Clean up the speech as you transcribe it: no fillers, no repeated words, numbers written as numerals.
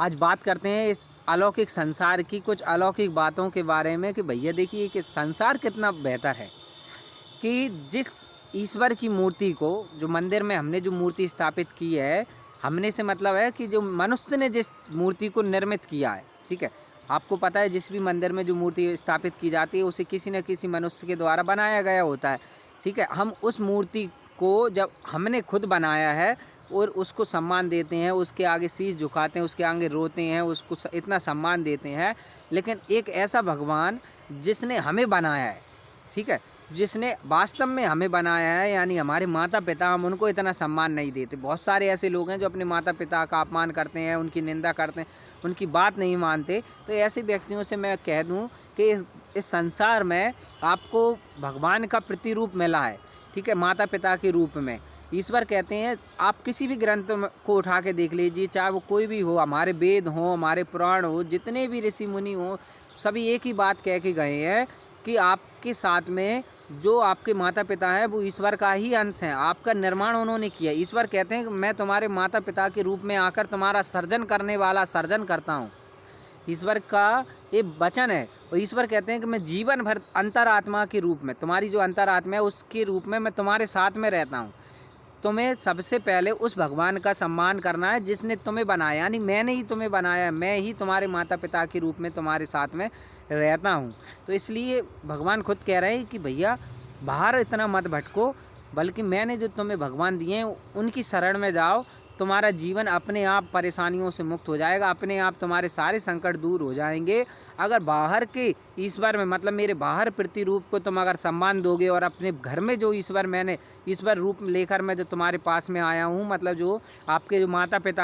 आज बात करते हैं इस अलौकिक संसार की कुछ अलौकिक बातों के बारे में कि भैया देखिए कि संसार कितना बेहतर है कि जिस ईश्वर की मूर्ति को जो मंदिर में हमने जो मूर्ति स्थापित की है, हमने से मतलब है कि जो मनुष्य ने जिस मूर्ति को निर्मित किया है, ठीक है? आपको पता है जिस भी मंदिर में जो मूर्ति स्थापित की जाती है उसे किसी न किसी मनुष्य के द्वारा बनाया गया होता है, ठीक है? हम उस मूर्ति को जब हमने खुद बनाया है और उसको सम्मान देते हैं, उसके आगे शीश झुकाते हैं, उसके आगे रोते हैं, उसको इतना सम्मान देते हैं, लेकिन एक ऐसा भगवान जिसने हमें बनाया है, ठीक है? जिसने वास्तव में हमें बनाया है यानी हमारे माता-पिता, हम उनको इतना सम्मान नहीं देते। बहुत सारे ऐसे लोग हैं जो अपने माता-पिता का अपमान करते हैं, उनकी निंदा करते हैं, उनकी बात नहीं मानते। तो ऐसे व्यक्तियों से मैं कह दूँ कि इस संसार में आपको भगवान का प्रतिरूप मिला है, ठीक है? माता-पिता के रूप में। ईश्वर कहते हैं आप किसी भी ग्रंथ को उठा के देख लीजिए, चाहे वो कोई भी हो, हमारे वेद हों, हमारे पुराण हो, जितने भी ऋषि मुनि हों, सभी एक ही बात कह के गए हैं कि आपके साथ में जो आपके माता-पिता हैं वो ईश्वर का ही अंश हैं, आपका निर्माण उन्होंने किया। ईश्वर कहते हैं कि मैं तुम्हारे माता-पिता के रूप में आकर तुम्हारा सर्जन करने वाला सर्जन करता हूँ। ईश्वर का ये वचन है और ईश्वर कहते हैं कि मैं जीवन भर अंतरात्मा के रूप में, तुम्हारी जो अंतरात्मा है उसके रूप में मैं तुम्हारे साथ में रहता हूँ। तुम्हें सबसे पहले उस भगवान का सम्मान करना है जिसने तुम्हें बनाया, यानी मैंने ही तुम्हें बनाया है, मैं ही तुम्हारे माता-पिता के रूप में तुम्हारे साथ में रहता हूँ। तो इसलिए भगवान खुद कह रहे हैं कि भैया बाहर इतना मत भटको, बल्कि मैंने जो तुम्हें भगवान दिए हैं उनकी शरण में जाओ, तुम्हारा जीवन अपने आप परेशानियों से मुक्त हो जाएगा, अपने आप तुम्हारे सारे संकट दूर हो जाएँगे। अगर बाहर के ईश्वर में मतलब मेरे बाहर प्रतिरूप को तुम अगर सम्मान दोगे और अपने घर में जो ईश्वर मैंने ईश्वर रूप लेकर मैं जो तुम्हारे पास में आया हूँ, मतलब जो आपके जो माता-पिता